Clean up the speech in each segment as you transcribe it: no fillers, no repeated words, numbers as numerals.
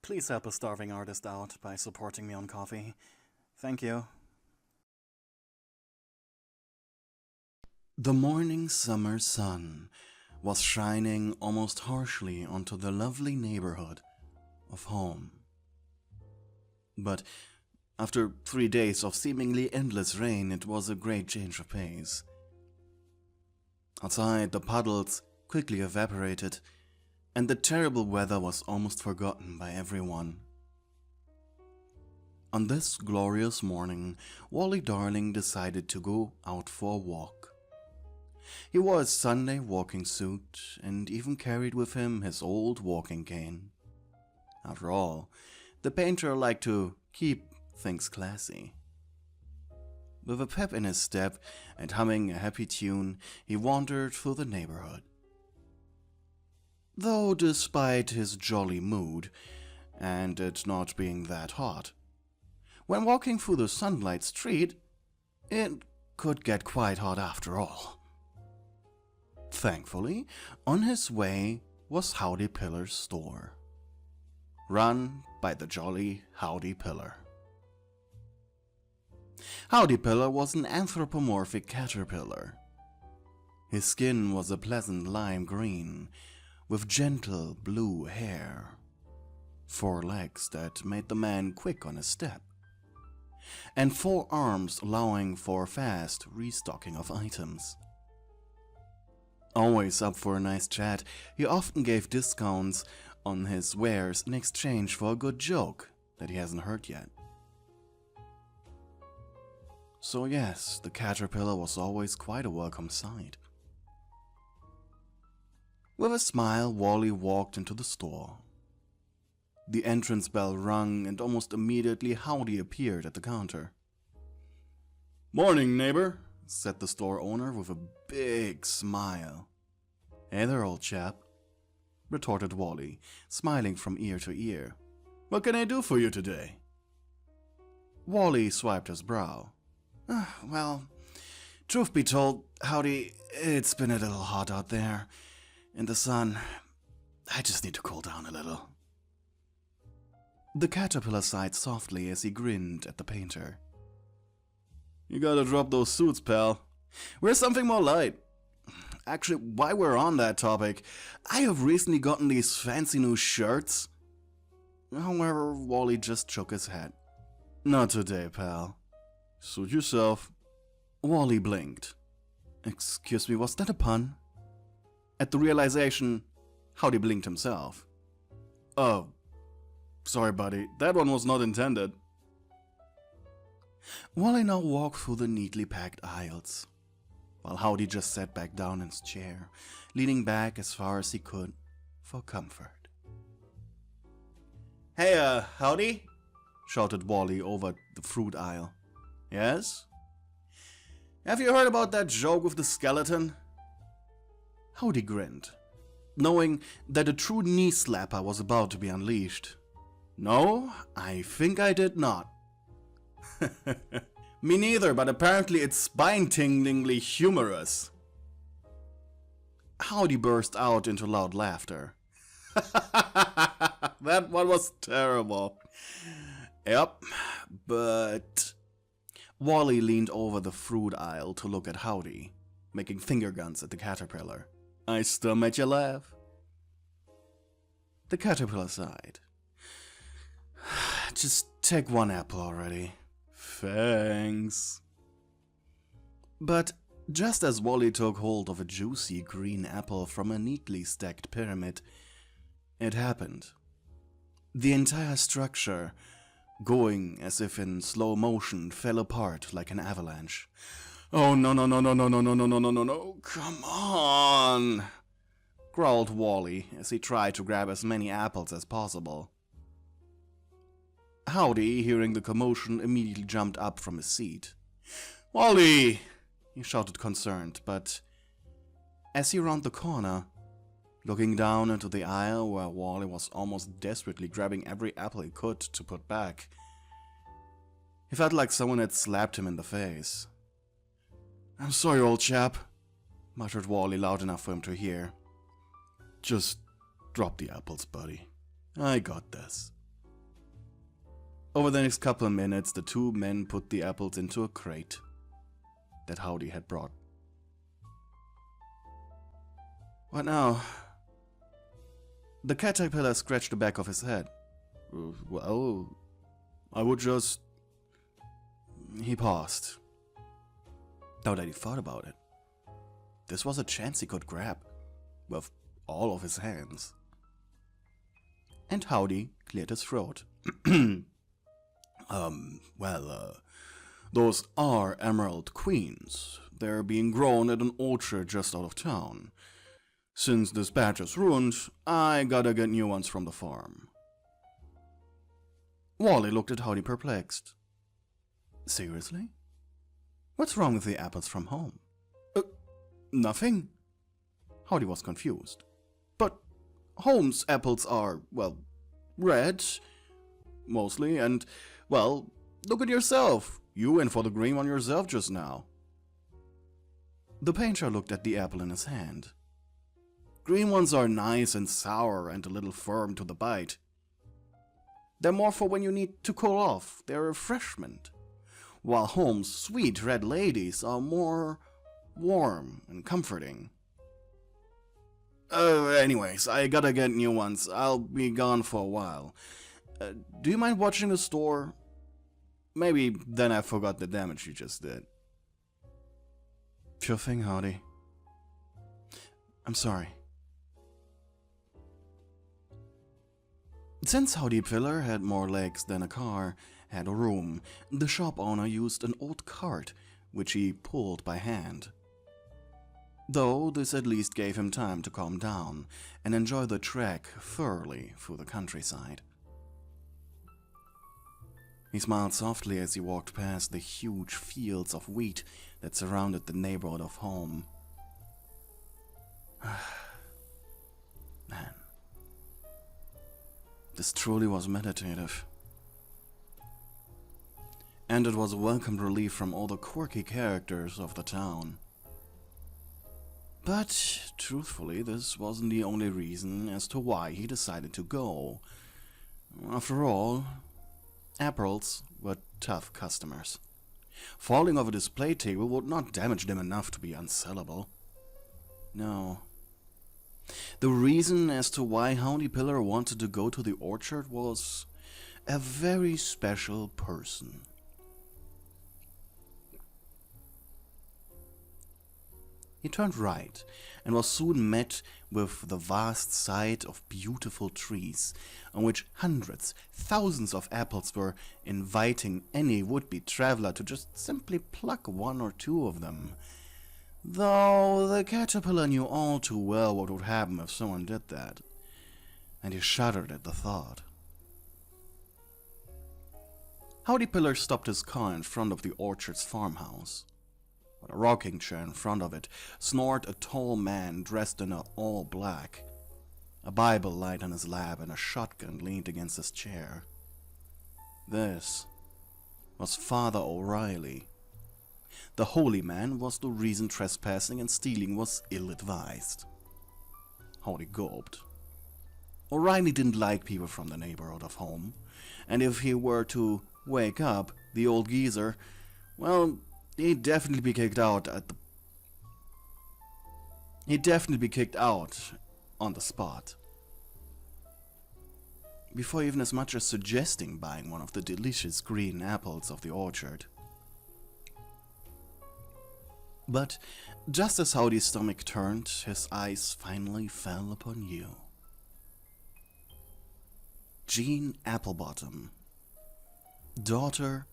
Please help a starving artist out by supporting me on Coffee. Thank you. The morning summer sun was shining almost harshly onto the lovely neighborhood of home. But after 3 days of seemingly endless rain, it was a great change of pace. Outside, the puddles quickly evaporated, and the terrible weather was almost forgotten by everyone. On this glorious morning, Wally Darling decided to go out for a walk. He wore his Sunday walking suit and even carried with him his old walking cane. After all, the painter liked to keep things classy. With a pep in his step and humming a happy tune, he wandered through the neighborhood. Though despite his jolly mood, and it not being that hot, when walking through the sunlight street, it could get quite hot after all. Thankfully, on his way was Howdy Pillar's store, run by the jolly Howdy Pillar. Howdy Pillar was an anthropomorphic caterpillar. His skin was a pleasant lime green, with gentle blue hair, 4 legs that made the man quick on his step, and 4 arms allowing for fast restocking of items. Always up for a nice chat, he often gave discounts on his wares in exchange for a good joke that he hasn't heard yet. So yes, the caterpillar was always quite a welcome sight. With a smile, Wally walked into the store. The entrance bell rung, and almost immediately Howdy appeared at the counter. "Morning, neighbor," said the store owner with a big smile. "Hey there, old chap," retorted Wally, smiling from ear to ear. "What can I do for you today?" Wally swiped his brow. Well, truth be told, Howdy, it's been a little hot out there. In the sun, I just need to cool down a little." The caterpillar sighed softly as he grinned at the painter. "You gotta drop those suits, pal. Wear something more light. Actually, while we're on that topic, I have recently gotten these fancy new shirts." However, Wally just shook his head. "Not today, pal. Suit yourself." Wally blinked. Excuse me, was that a pun? At the realization, Howdy blinked himself. "Oh, sorry buddy, that one was not intended." Wally now walked through the neatly packed aisles, while Howdy just sat back down in his chair, leaning back as far as he could for comfort. "Hey, Howdy?" shouted Wally over the fruit aisle. "Yes? Have you heard about that joke with the skeleton?" Howdy grinned, knowing that a true knee slapper was about to be unleashed. "No, I think I did not." "Me neither, but apparently it's spine-tinglingly humorous." Howdy burst out into loud laughter. "That one was terrible." "Yep, but..." Wally leaned over the fruit aisle to look at Howdy, making finger guns at the caterpillar. "I still made you laugh." The caterpillar sighed. "Just take 1 apple already." "Thanks." But just as Wally took hold of a juicy green apple from a neatly stacked pyramid, it happened. The entire structure, going as if in slow motion, fell apart like an avalanche. "Oh no no no no no no no no no no no no, come on," growled Wally as he tried to grab as many apples as possible. Howdy, hearing the commotion, immediately jumped up from his seat. "Wally!" he shouted concerned, but as he rounded the corner, looking down into the aisle where Wally was almost desperately grabbing every apple he could to put back, he felt like someone had slapped him in the face. "I'm sorry, old chap," muttered Wally loud enough for him to hear. "Just drop the apples, buddy. I got this." Over the next couple of minutes, the two men put the apples into a crate that Howdy had brought. What now? The caterpillar scratched the back of his head. Well, I would just... He paused. Now that he thought about it, this was a chance he could grab with all of his hands. And Howdy cleared his throat. Those are emerald queens. They're being grown at an orchard just out of town. Since this batch is ruined, I gotta get new ones from the farm. Wally looked at Howdy perplexed. Seriously? What's wrong with the apples from home? Nothing. Howdy was confused. But home's apples are, well, red, mostly, and, well, look at yourself. You went for the green one yourself just now. The painter looked at the apple in his hand. Green ones are nice and sour and a little firm to the bite. They're more for when you need to cool off. They're a refreshment. While home's sweet red ladies are more warm and comforting. Anyways, I gotta get new ones. I'll be gone for a while. Do you mind watching the store? Maybe then I forgot the damage you just did. Sure thing, Howdy. I'm sorry. Since Howdy Pillar had more legs than a car had a room, the shop owner used an old cart, which he pulled by hand. Though this at least gave him time to calm down and enjoy the trek thoroughly through the countryside. He smiled softly as he walked past the huge fields of wheat that surrounded the neighborhood of home. Man, this truly was meditative. And it was a welcome relief from all the quirky characters of the town. But, truthfully, this wasn't the only reason as to why he decided to go. After all, apples were tough customers. Falling over this play table would not damage them enough to be unsellable. No. The reason as to why Howdy Pillar wanted to go to the orchard was a very special person. He turned right and was soon met with the vast sight of beautiful trees, on which hundreds, thousands of apples were inviting any would-be traveler to just simply pluck one or two of them. Though the caterpillar knew all too well what would happen if someone did that, and he shuddered at the thought. Howdy Pillar stopped his car in front of the orchard's farmhouse. On a rocking chair in front of it snored a tall man dressed in all black. A Bible light on his lap and a shotgun leaned against his chair. This was Father O'Reilly. The holy man was the reason trespassing and stealing was ill-advised. Howdy gulped. O'Reilly didn't like people from the neighborhood of home, and if he were to wake up the old geezer, well, he'd definitely be kicked out on the spot. Before even as much as suggesting buying one of the delicious green apples of the orchard. But just as Howdy's stomach turned, his eyes finally fell upon you. Jean Applebottom, daughter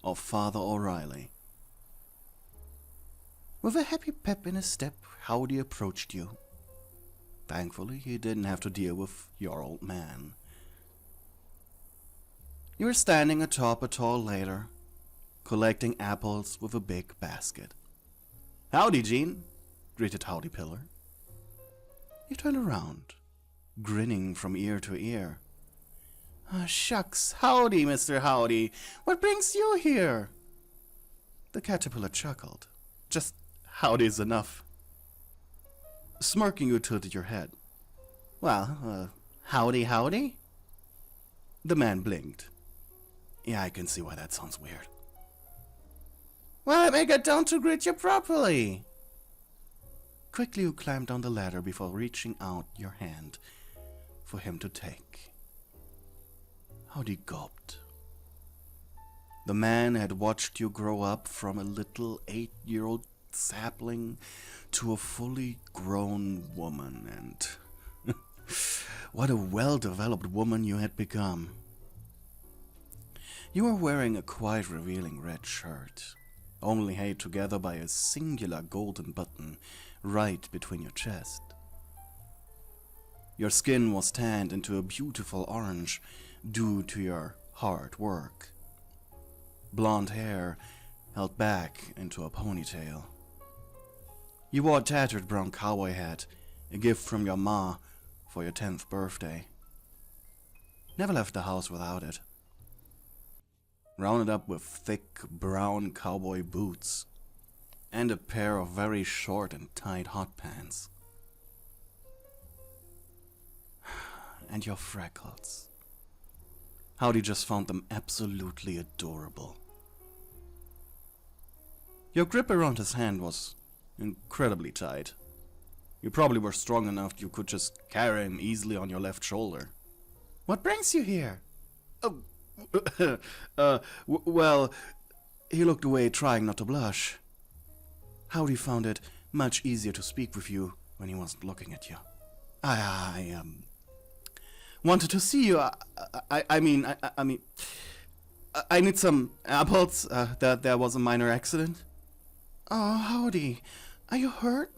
of Father O'Reilly. With a happy pep in his step, Howdy approached you. Thankfully, he didn't have to deal with your old man. You were standing atop a tall ladder, collecting apples with a big basket. "Howdy, Jean," greeted Howdy Pillar. You turned around, grinning from ear to ear. Shucks, howdy, Mr. Howdy. What brings you here?" The caterpillar chuckled. "Just howdy's enough." Smirking, you tilted your head. "Well, howdy, howdy?" The man blinked. Yeah, I can see why that sounds weird. Well, let me get down to greet you properly. Quickly you climbed down the ladder before reaching out your hand for him to take. Howdy gulped. The man had watched you grow up from a little 8-year-old sapling to a fully grown woman, and what a well-developed woman you had become. You were wearing a quite revealing red shirt, only held together by a singular golden button right between your chest. Your skin was tanned into a beautiful orange due to your hard work. Blonde hair held back into a ponytail. You wore a tattered brown cowboy hat, a gift from your ma for your 10th birthday. Never left the house without it. Rounded up with thick brown cowboy boots and a pair of very short and tight hot pants. And your freckles. Howdy just found them absolutely adorable. Your grip around his hand was incredibly tight. You probably were strong enough you could just carry him easily on your left shoulder. What brings you here? Well, he looked away, trying not to blush. Howdy found it much easier to speak with you when he wasn't looking at you. I wanted to see you. I mean, I need some apples. There was a minor accident. Oh, Howdy, are you hurt?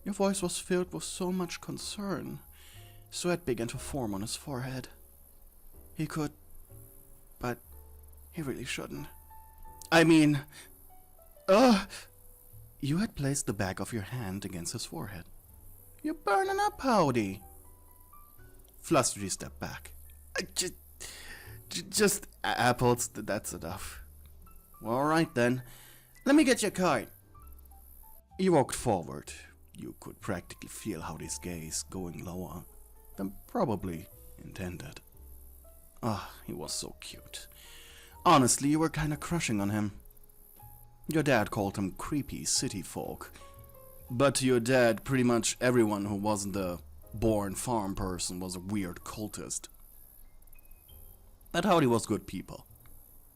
Your voice was filled with so much concern. Sweat began to form on his forehead. He could, but he really shouldn't. I mean, you had placed the back of your hand against his forehead. You're burning up, Howdy. Flustered, he stepped back. Just apples, that's enough. Well, alright then. Let me get your card. He walked forward. You could practically feel Howdy's gaze going lower than probably intended. He was so cute. Honestly, you were kinda crushing on him. Your dad called him creepy city folk. But to your dad, pretty much everyone who wasn't a born farm person was a weird cultist. But Howdy was good people.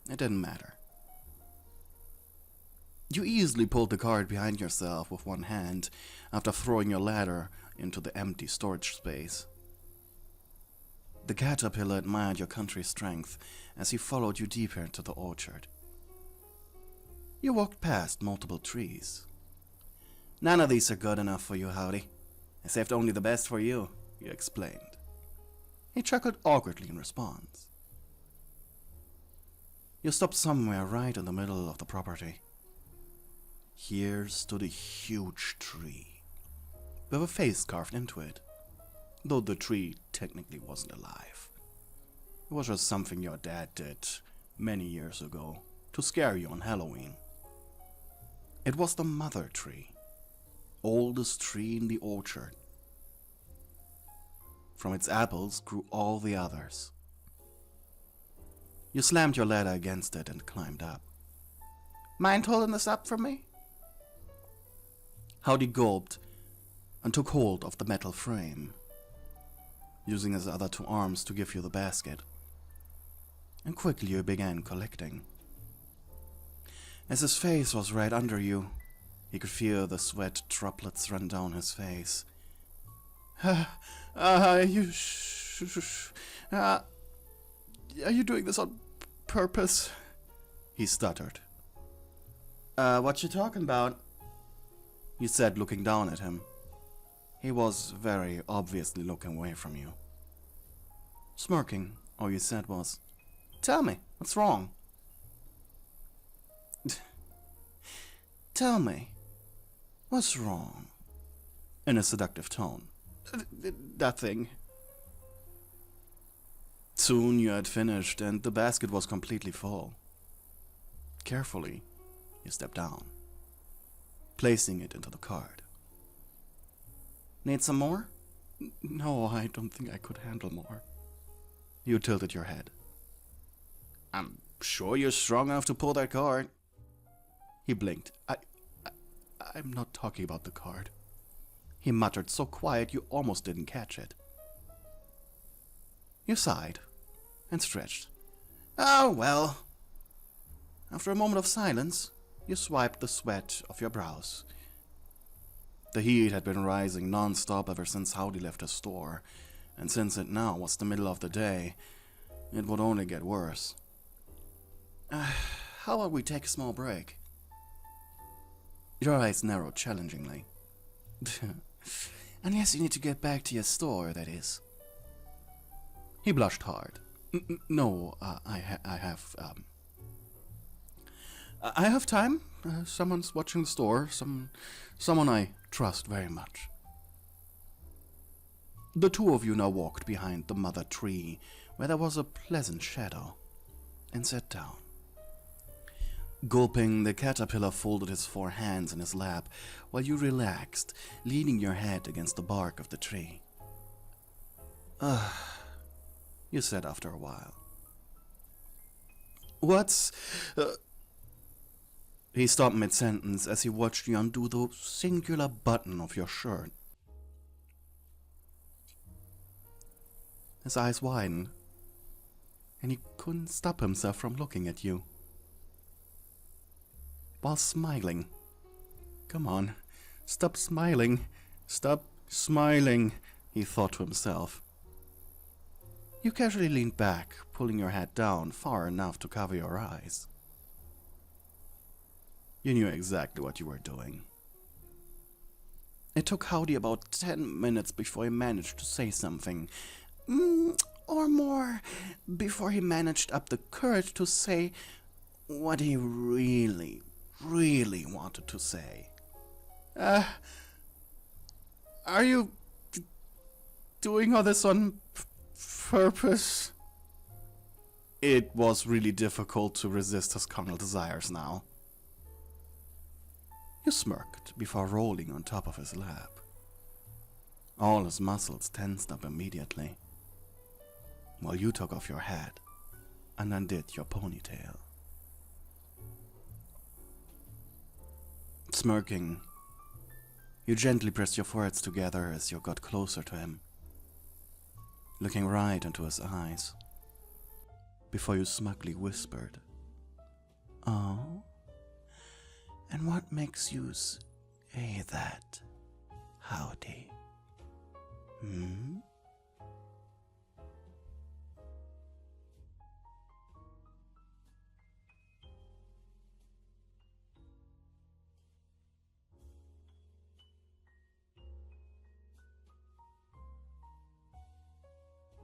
It didn't matter. You easily pulled the cart behind yourself with one hand after throwing your ladder into the empty storage space. The caterpillar admired your country strength as he followed you deeper into the orchard. You walked past multiple trees. None of these are good enough for you, Howdy. I saved only the best for you, you explained. He chuckled awkwardly in response. You stopped somewhere right in the middle of the property. Here stood a huge tree, with a face carved into it, though the tree technically wasn't alive. It was just something your dad did many years ago to scare you on Halloween. It was the mother tree, oldest tree in the orchard. From its apples grew all the others. You slammed your ladder against it and climbed up. Mind holding this up for me? Howdy gulped and took hold of the metal frame, using his other two arms to give you the basket. And quickly you began collecting. As his face was right under you, he could feel the sweat droplets run down his face. Are you doing this on purpose? He stuttered. What you talking about? You said, looking down at him. He was very obviously looking away from you. Smirking, all you said was, Tell me, what's wrong? Tell me, what's wrong? In a seductive tone. Nothing. Soon you had finished and the basket was completely full. Carefully, you stepped down, placing it into the cart. Need some more? No, I don't think I could handle more. You tilted your head. I'm sure you're strong enough to pull that card. He blinked. I'm not talking about the card. He muttered so quiet you almost didn't catch it. You sighed and stretched. Oh, well. After a moment of silence, you swiped the sweat off your brows. The heat had been rising non-stop ever since Howdy left the store, and since it now was the middle of the day, it would only get worse. How about we take a small break? Your eyes narrowed challengingly. Unless you need to get back to your store, that is. He blushed hard. No, I have time. Someone's watching the store. Someone I trust very much. The two of you now walked behind the mother tree, where there was a pleasant shadow, and sat down. Gulping, the caterpillar folded his 4 hands in his lap, while you relaxed, leaning your head against the bark of the tree. You said after a while. What's... He stopped mid-sentence as he watched you undo the singular button of your shirt. His eyes widened, and he couldn't stop himself from looking at you. While smiling. Come on, stop smiling. Stop smiling, he thought to himself. You casually leaned back, pulling your head down far enough to cover your eyes. You knew exactly what you were doing. It took Howdy about 10 minutes before he managed to say something. Or more, before he managed up the courage to say what he really wanted to say. Are you doing all this on purpose? It was really difficult to resist his carnal desires now. You smirked before rolling on top of his lap. All his muscles tensed up immediately, while you took off your hat and undid your ponytail. Smirking, you gently pressed your foreheads together as you got closer to him, looking right into his eyes, before you smugly whispered, "Oh? And what makes you say that, Howdy?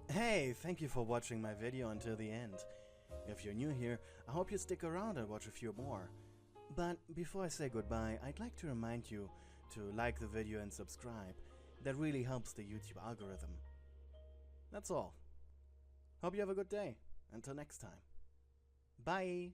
Hey, thank you for watching my video until the end. If you're new here, I hope you stick around and watch a few more. But before I say goodbye, I'd like to remind you to like the video and subscribe. That really helps the YouTube algorithm. That's all. Hope you have a good day. Until next time. Bye!